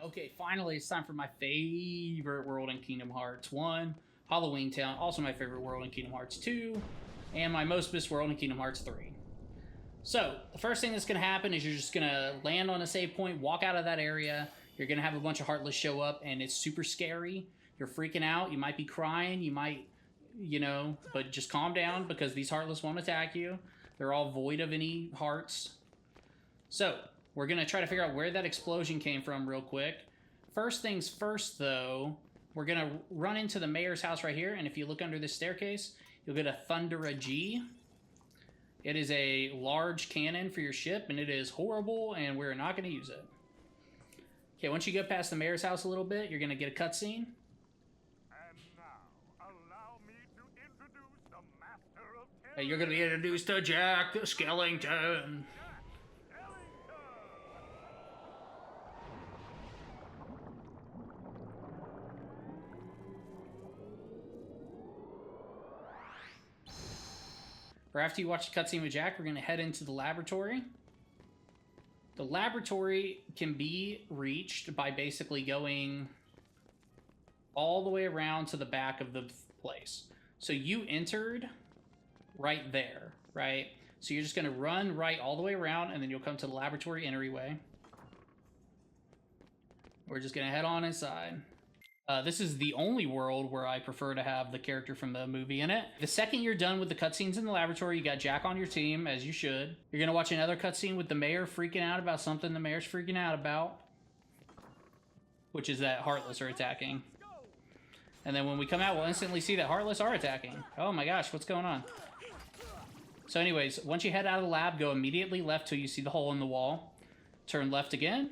Okay, finally it's time for my favorite world in Kingdom Hearts 1, Halloween Town, also my favorite world in Kingdom Hearts 2, and my most missed world in Kingdom Hearts 3. So, the first thing that's going to happen is you're just going to land on a save point, walk out of that area, you're going to have a bunch of Heartless show up, and it's super scary. You're freaking out, you might be crying, you might, but just calm down because these Heartless won't attack you. They're all void of any hearts. So, we're going to try to figure out where that explosion came from real quick. First things first, though, we're going to run into the mayor's house right here, and if you look under this staircase, you'll get a Thundera G. It is a large cannon for your ship, and it is horrible, and we're not going to use it. Okay, once you get past the mayor's house a little bit, you're going to get a cutscene. And now, allow me to introduce the Master of Terror. You're going to be introduced to Jack the Skellington. Or after you watch the cutscene with Jack, we're going to head into the laboratory. The laboratory can be reached by basically going all the way around to the back of the place. So you entered right there, right? So you're just going to run right all the way around, and then you'll come to the laboratory entryway. We're just going to head on inside. This is the only world where I prefer to have the character from the movie in it. The second you're done with the cutscenes in the laboratory, you got Jack on your team, as you should. You're going to watch another cutscene with the mayor freaking out about something the mayor's freaking out about, which is that Heartless are attacking. And then when we come out, we'll instantly see that Heartless are attacking. Oh my gosh, what's going on? So anyways, once you head out of the lab, go immediately left till you see the hole in the wall. Turn left again.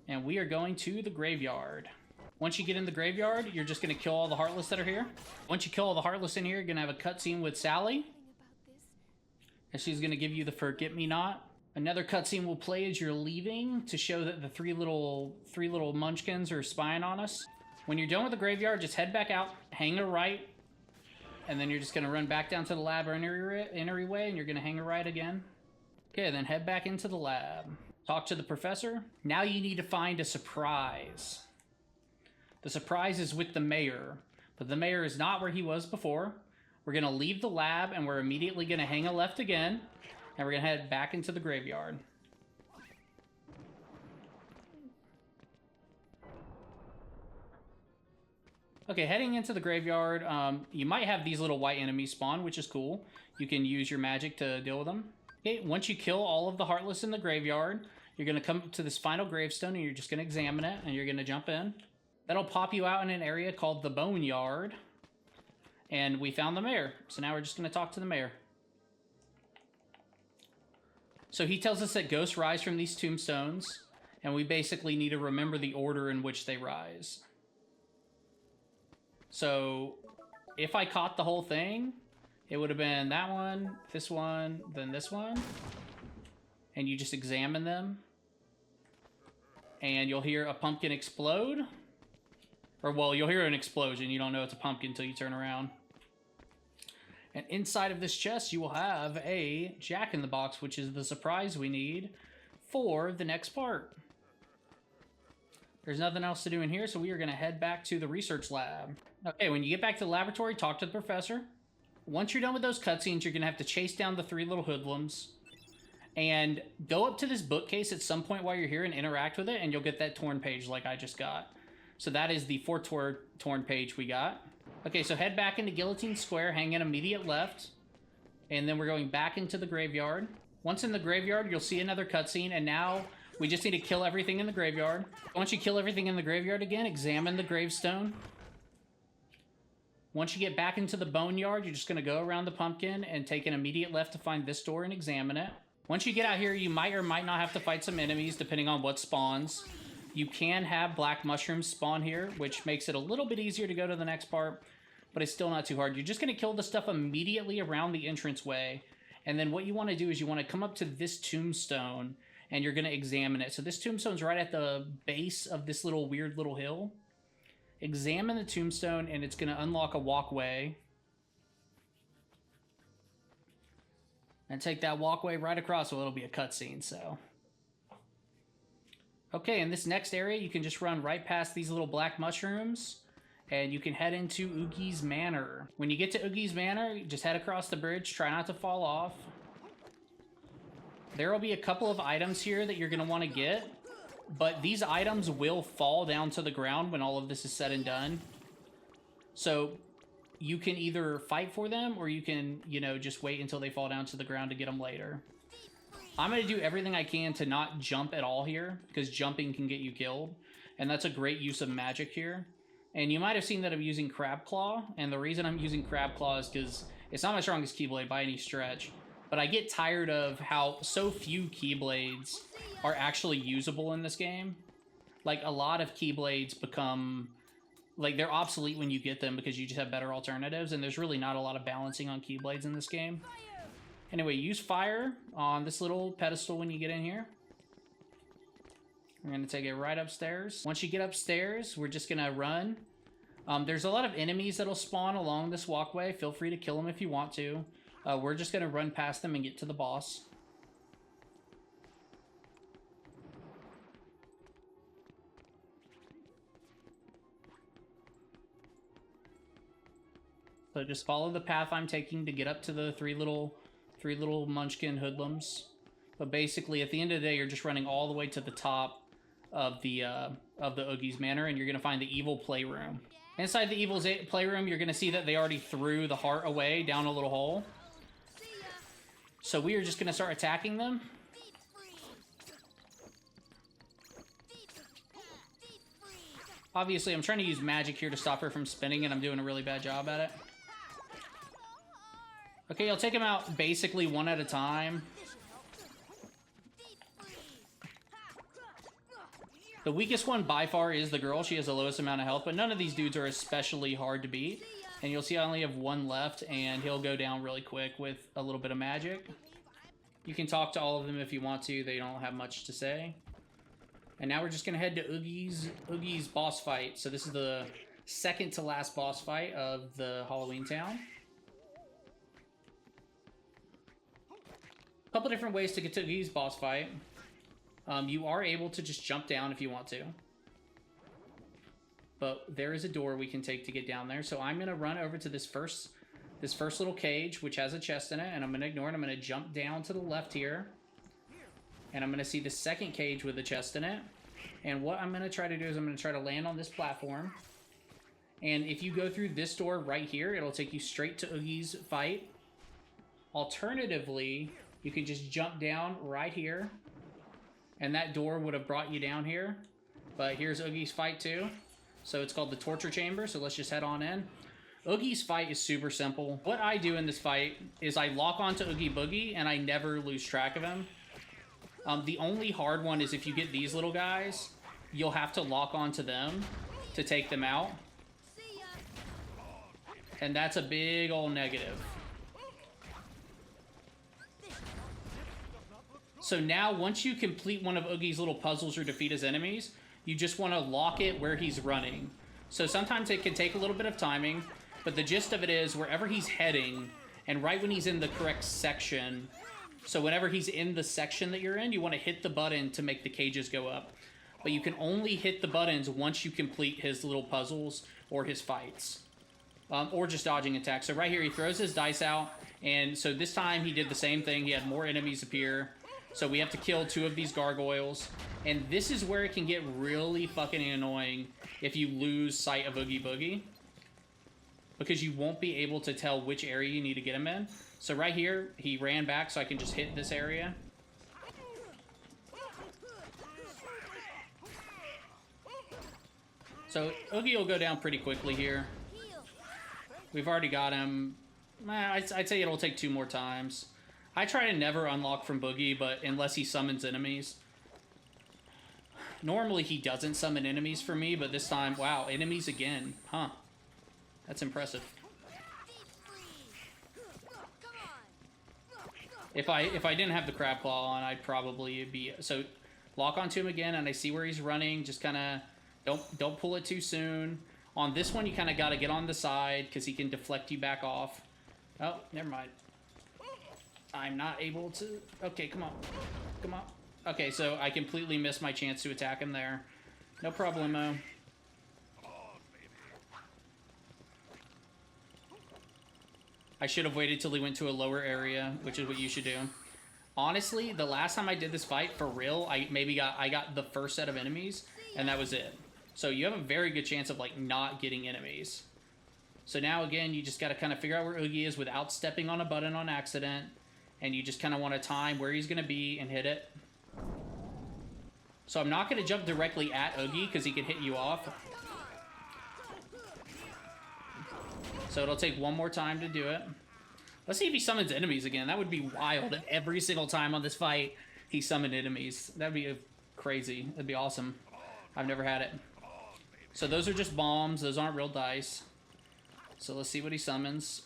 And we are going to the graveyard. Once you get in the graveyard, you're just going to kill all the Heartless that are here. Once you kill all the Heartless in here, you're going to have a cutscene with Sally. And she's going to give you the Forget-Me-Not. Another cutscene will play as you're leaving to show that the three little munchkins are spying on us. When you're done with the graveyard, just head back out, hang a right, and then you're just going to run back down to the lab entryway, and you're going to hang a right again. Okay, then head back into the lab. Talk to the professor. Now you need to find a surprise. The surprise is with the mayor, but the mayor is not where he was before. We're going to leave the lab, and we're immediately going to hang a left again, and we're going to head back into the graveyard. Okay, heading into the graveyard, you might have these little white enemies spawn, which is cool. You can use your magic to deal with them. Okay, once you kill all of the Heartless in the graveyard, you're going to come to this final gravestone, and you're just going to examine it, and you're going to jump in. That'll pop you out in an area called the Boneyard. And we found the mayor. So now we're just going to talk to the mayor. So he tells us that ghosts rise from these tombstones. And we basically need to remember the order in which they rise. So if I caught the whole thing, it would have been that one, then this one. And you just examine them. And you'll hear a pumpkin explode. Or, well, you'll hear an explosion. You don't know it's a pumpkin until you turn around. And inside of this chest, you will have a Jack-in-the-Box, which is the surprise we need for the next part. There's nothing else to do in here, so we are going to head back to the research lab. Okay, when you get back to the laboratory, talk to the professor. Once you're done with those cutscenes, you're going to have to chase down the three little hoodlums. And go up to this bookcase at some point while you're here and interact with it, and you'll get that torn page like I just got. So that is the fourth torn page we got. Okay, so head back into Guillotine Square, hang in immediate left, and then we're going back into the graveyard. Once in the graveyard, you'll see another cutscene, and now we just need to kill everything in the graveyard. Once you kill everything in the graveyard again, examine the gravestone. Once you get back into the Boneyard, you're just going to go around the pumpkin and take an immediate left to find this door and examine it. Once you get out here, you might or might not have to fight some enemies, depending on what spawns. You can have black mushrooms spawn here, which makes it a little bit easier to go to the next part, but it's still not too hard. You're just going to kill the stuff immediately around the entranceway, and then what you want to do is you want to come up to this tombstone, and you're going to examine it. So this tombstone's right at the base of this little weird little hill. Examine the tombstone, and it's going to unlock a walkway. And take that walkway right across, so it'll be a cutscene, so... Okay, in this next area, you can just run right past these little black mushrooms, and you can head into Oogie's Manor. When you get to Oogie's Manor, you just head across the bridge, try not to fall off. There will be a couple of items here that you're going to want to get, but these items will fall down to the ground when all of this is said and done. So you can either fight for them, or you can, you know, just wait until they fall down to the ground to get them later. I'm going to do everything I can to not jump at all here, because jumping can get you killed, and that's a great use of magic here. And you might have seen that I'm using Crab Claw, and the reason I'm using Crab Claw is because it's not my strongest Keyblade by any stretch, but I get tired of how so few Keyblades are actually usable in this game. Like, a lot of Keyblades become... like, they're obsolete when you get them because you just have better alternatives, and there's really not a lot of balancing on Keyblades in this game. Anyway, use fire on this little pedestal when you get in here. We're going to take it right upstairs. Once you get upstairs, we're just going to run. There's a lot of enemies that'll spawn along this walkway. Feel free to kill them if you want to. We're just going to run past them and get to the boss. So just follow the path I'm taking to get up to the three little munchkin hoodlums. But basically, at the end of the day, you're just running all the way to the top of the Oogie's Manor, and you're going to find the evil playroom. Inside the evil playroom, you're going to see that they already threw the heart away down a little hole. So we are just going to start attacking them. Obviously, I'm trying to use magic here to stop her from spinning, and I'm doing a really bad job at it. Okay, I'll take them out basically one at a time. The weakest one by far is the girl. She has the lowest amount of health, but none of these dudes are especially hard to beat. And you'll see I only have one left, and he'll go down really quick with a little bit of magic. You can talk to all of them if you want to. They don't have much to say. And now we're just going to head to Oogie's boss fight. So this is the second to last boss fight of the Halloween Town. A couple different ways to get to Oogie's boss fight. You are able to just jump down if you want to. But there is a door we can take to get down there. So I'm going to run over to this first little cage, which has a chest in it, and I'm going to ignore it. I'm going to jump down to the left here. And I'm going to see the second cage with a chest in it. And what I'm going to try to do is I'm going to try to land on this platform. And if you go through this door right here, it'll take you straight to Oogie's fight. Alternatively, you can just jump down right here. And that door would have brought you down here. But here's Oogie's fight too. So it's called the Torture Chamber. So let's just head on in. Oogie's fight is super simple. What I do in this fight is I lock onto Oogie Boogie and I never lose track of him. The only hard one is if you get these little guys, you'll have to lock onto them to take them out. And that's a big old negative. So now, once you complete one of Oogie's little puzzles or defeat his enemies, you just want to lock it where he's running. So sometimes it can take a little bit of timing, but the gist of it is wherever he's heading, and right when he's in the correct section, so whenever he's in the section that you're in, you want to hit the button to make the cages go up. But you can only hit the buttons once you complete his little puzzles or his fights. Or just dodging attacks. So right here, he throws his dice out, and so this time he did the same thing. He had more enemies appear. So we have to kill 2 of these gargoyles. And this is where it can get really fucking annoying if you lose sight of Oogie Boogie. Because you won't be able to tell which area you need to get him in. So right here, he ran back so I can just hit this area. So Oogie will go down pretty quickly here. We've already got him. I'd say it'll take 2 more times. I try to never unlock from Boogie, but unless he summons enemies. Normally he doesn't summon enemies for me, but this time, wow, enemies again. Huh. That's impressive. If I didn't have the Crab Claw on, I'd probably be... So, lock onto him again, and I see where he's running. Just kind of... Don't pull it too soon. On this one, you kind of got to get on the side, because he can deflect you back off. Oh, never mind. I'm not able to... Okay, come on. Come on. Okay, so I completely missed my chance to attack him there. No problemo. I should have waited till he went to a lower area, which is what you should do. Honestly, the last time I did this fight, for real, I got the first set of enemies, and that was it. So you have a very good chance of, like, not getting enemies. So now, again, you just got to kind of figure out where Oogie is without stepping on a button on accident, and you just kind of want to time where he's going to be and hit it. So I'm not going to jump directly at Oogie, because he can hit you off. So it'll take one more time to do it. Let's see if he summons enemies again. That would be wild if every single time on this fight he summoned enemies. That'd be crazy. That'd be awesome. I've never had it. So those are just bombs. Those aren't real dice. So let's see what he summons.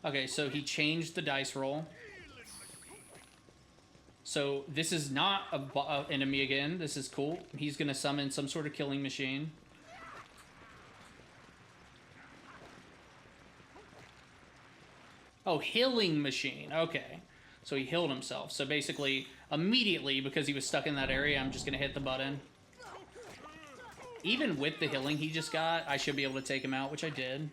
Okay, so he changed the dice roll. So this is not an enemy again. This is cool. He's going to summon some sort of killing machine. Oh, healing machine. Okay. So he healed himself. So basically, immediately, because he was stuck in that area, I'm just going to hit the button. Even with the healing he just got, I should be able to take him out, which I did.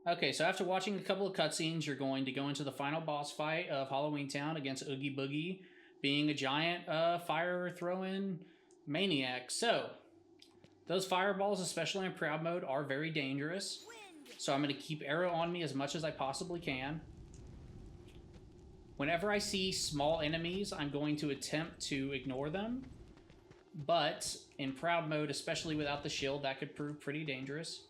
Okay, so after watching a couple of cutscenes, you're going to go into the final boss fight of Halloween Town against Oogie Boogie, being a giant fire-throwing maniac. So, those fireballs, especially in Proud Mode, are very dangerous. So I'm going to keep arrow on me as much as I possibly can. Whenever I see small enemies, I'm going to attempt to ignore them. But in Proud Mode, especially without the shield, that could prove pretty dangerous.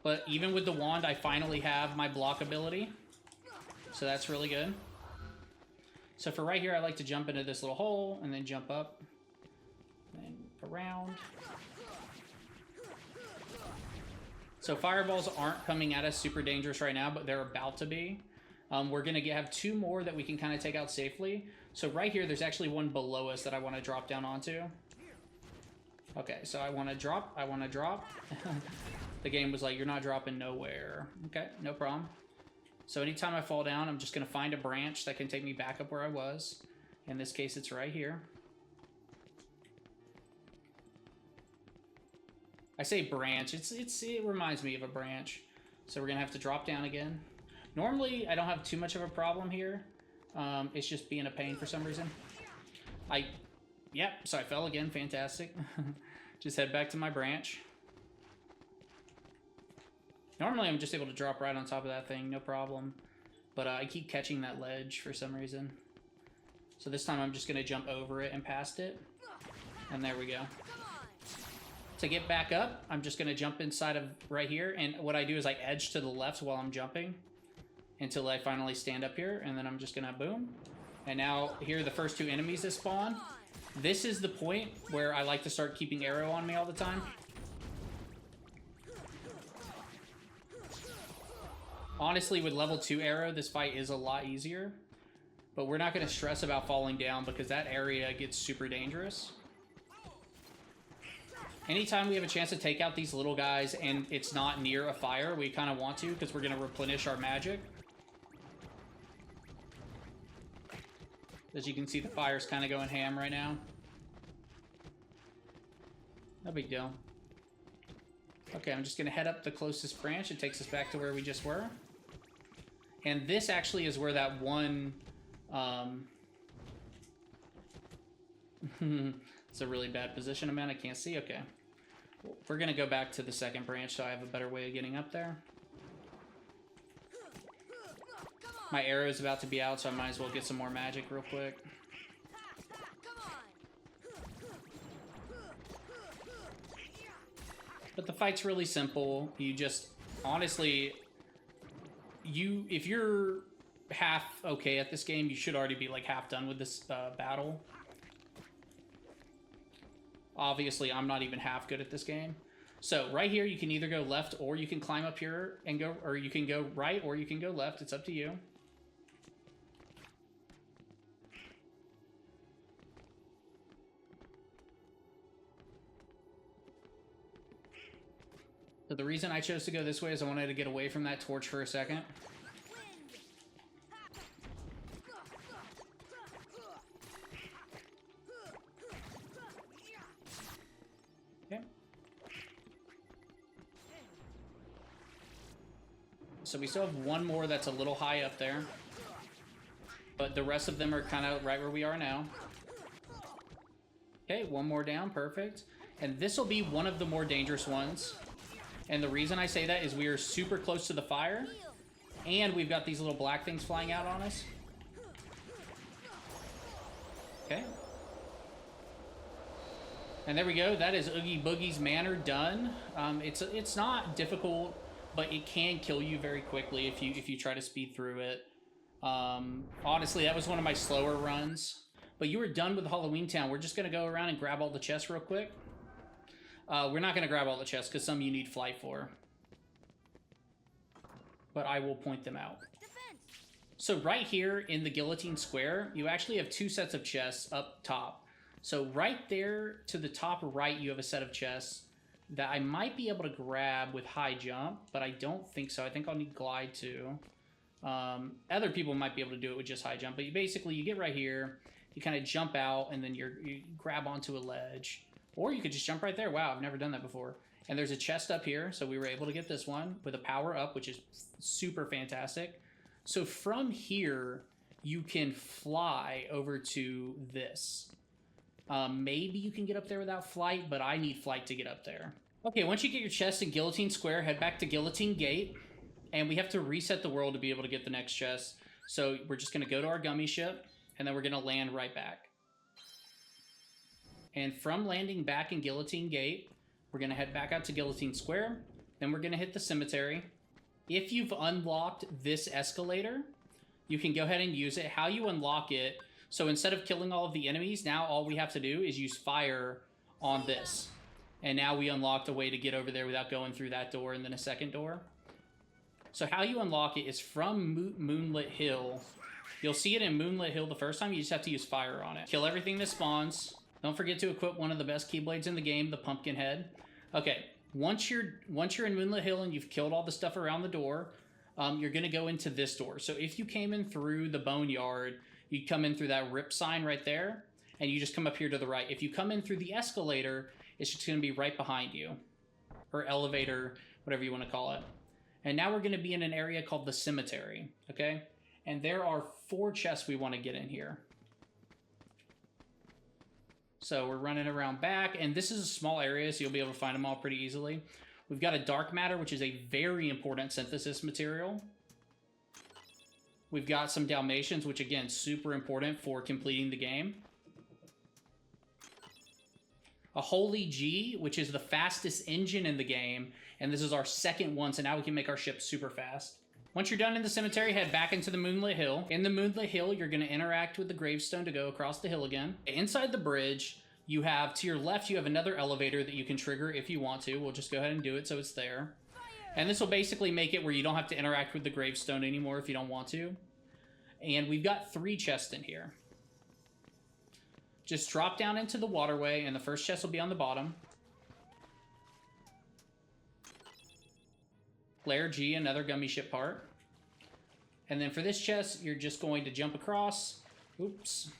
But even with the wand, I finally have my block ability. So that's really good. So for right here, I like to jump into this little hole and then jump up and around. So fireballs aren't coming at us super dangerous right now, but they're about to be. We're going to have two more that we can kind of take out safely. So right here, there's actually one below us that I want to drop down onto. Okay, so I want to drop. The game was like, you're not dropping nowhere. Okay, no problem. So anytime I fall down, I'm just going to find a branch that can take me back up where I was. In this case, it's right here. I say branch. It reminds me of a branch. So we're going to have to drop down again. Normally, I don't have too much of a problem here. It's just being a pain for some reason. Yep, so I fell again. Fantastic. Just head back to my branch. Normally, I'm just able to drop right on top of that thing. No problem. But I keep catching that ledge for some reason. So this time, I'm just going to jump over it and past it. And there we go. To get back up, I'm just going to jump inside of right here. And what I do is I edge to the left while I'm jumping until I finally stand up here. And then I'm just going to boom. And now here are the first two enemies that spawn. This is the point where I like to start keeping arrow on me all the time. Honestly, with level 2 arrow, this fight is a lot easier. But we're not going to stress about falling down because that area gets super dangerous. Anytime we have a chance to take out these little guys and it's not near a fire, we kind of want to because we're going to replenish our magic. As you can see, the fire's kind of going ham right now. No big deal. Okay, I'm just going to head up the closest branch. It takes us back to where we just were. And this actually is where that one... it's a really bad position I'm in. I can't see. Okay. We're going to go back to the second branch so I have a better way of getting up there. My arrow is about to be out, so I might as well get some more magic real quick. But the fight's really simple. You just, honestly, if you're half okay at this game, you should already be like half done with this battle. Obviously, I'm not even half good at this game. So right here, you can either go left or you can climb up here and go, or you can go right or you can go left. It's up to you. So the reason I chose to go this way is I wanted to get away from that torch for a second. Okay. So we still have one more that's a little high up there. But the rest of them are kind of right where we are now. Okay, one more down, perfect. And this will be one of the more dangerous ones. And the reason I say that is we are super close to the fire. And we've got these little black things flying out on us. Okay. And there we go. That is Oogie Boogie's Manor done. It's not difficult, but it can kill you very quickly if you try to speed through it. Honestly, that was one of my slower runs. But you were done with Halloween Town. We're just going to go around and grab all the chests real quick. We're not going to grab all the chests because some you need flight for. But I will point them out. So right here in the Guillotine Square, you actually have two sets of chests up top. So right there to the top right, you have a set of chests that I might be able to grab with high jump, but I don't think so. I think I'll need glide too. Other people might be able to do it with just high jump, but you get right here, you kind of jump out, and then you grab onto a ledge. Or you could just jump right there. Wow, I've never done that before. And there's a chest up here, so we were able to get this one with a power up, which is super fantastic. So from here, you can fly over to this. Maybe you can get up there without flight, but I need flight to get up there. Okay, once you get your chest in Guillotine Square, head back to Guillotine Gate. And we have to reset the world to be able to get the next chest. So we're just going to go to our gummy ship, and then we're going to land right back. And from landing back in Guillotine Gate, we're going to head back out to Guillotine Square. Then we're going to hit the cemetery. If you've unlocked this escalator, you can go ahead and use it. How you unlock it, so instead of killing all of the enemies, now all we have to do is use fire on this. And now we unlocked a way to get over there without going through that door and then a second door. So how you unlock it is from Moonlit Hill. You'll see it in Moonlit Hill the first time. You just have to use fire on it. Kill everything that spawns. Don't forget to equip one of the best Keyblades in the game, the Pumpkin Head. Okay, once you're in Moonlit Hill and you've killed all the stuff around the door, you're going to go into this door. So if you came in through the Boneyard, you'd come in through that rip sign right there, and you just come up here to the right. If you come in through the escalator, it's just going to be right behind you. Or elevator, whatever you want to call it. And now we're going to be in an area called the cemetery, okay? And there are 4 chests we want to get in here. So we're running around back, and this is a small area, so you'll be able to find them all pretty easily. We've got a dark matter, which is a very important synthesis material. We've got some Dalmatians, which again, super important for completing the game. A Holy G, which is the fastest engine in the game, and this is our second one, so now we can make our ship super fast. Once you're done in the cemetery, head back into the Moonlit Hill. In the Moonlit Hill, you're going to interact with the gravestone to go across the hill again. Inside the bridge, you have, to your left, you have another elevator that you can trigger if you want to. We'll just go ahead and do it so it's there. And this will basically make it where you don't have to interact with the gravestone anymore if you don't want to. And we've got 3 chests in here. Just drop down into the waterway, and the first chest will be on the bottom. Flare G, another gummy ship part. And then for this chest, you're just going to jump across. Oops.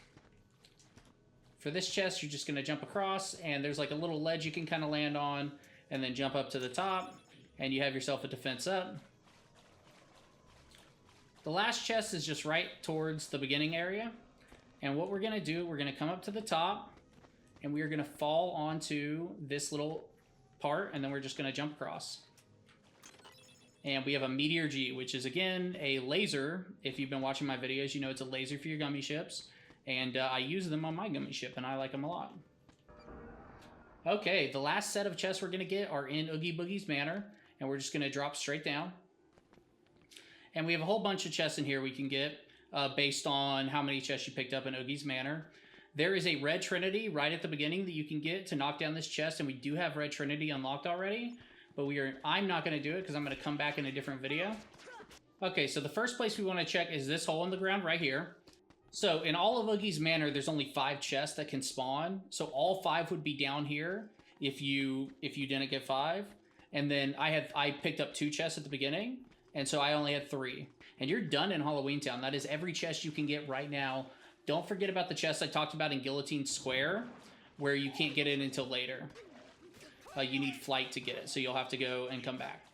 For this chest, you're just going to jump across, and there's like a little ledge you can kind of land on, and then jump up to the top, and you have yourself a defense up. The last chest is just right towards the beginning area. And what we're going to do, we're going to come up to the top, and we are going to fall onto this little part, and then we're just going to jump across. And we have a Meteor G, which is, again, a laser. If you've been watching my videos, you know it's a laser for your gummy ships. And I use them on my gummy ship, and I like them a lot. Okay, the last set of chests we're going to get are in Oogie Boogie's Manor, and we're just going to drop straight down. And we have a whole bunch of chests in here we can get based on how many chests you picked up in Oogie's Manor. There is a Red Trinity right at the beginning that you can get to knock down this chest, and we do have Red Trinity unlocked already. But I'm not going to do it because I'm going to come back in a different video. Okay, so the first place we want to check is this hole in the ground right here. So in all of Oogie's Manor, there's only 5 chests that can spawn. So all 5 would be down here if you didn't get 5. And then I picked up 2 chests at the beginning, and so I only had 3. And you're done in Halloween Town. That is every chest you can get right now. Don't forget about the chest I talked about in Guillotine Square, where you can't get it until later. You need flight to get it, so you'll have to go and come back.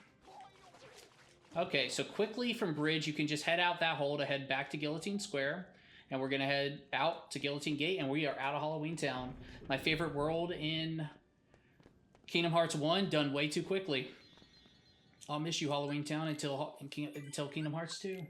Okay, so quickly from Bridge, you can just head out that hole to head back to Guillotine Square. And we're going to head out to Guillotine Gate, and we are out of Halloween Town. My favorite world in Kingdom Hearts 1, done way too quickly. I'll miss you, Halloween Town, until Kingdom Hearts 2.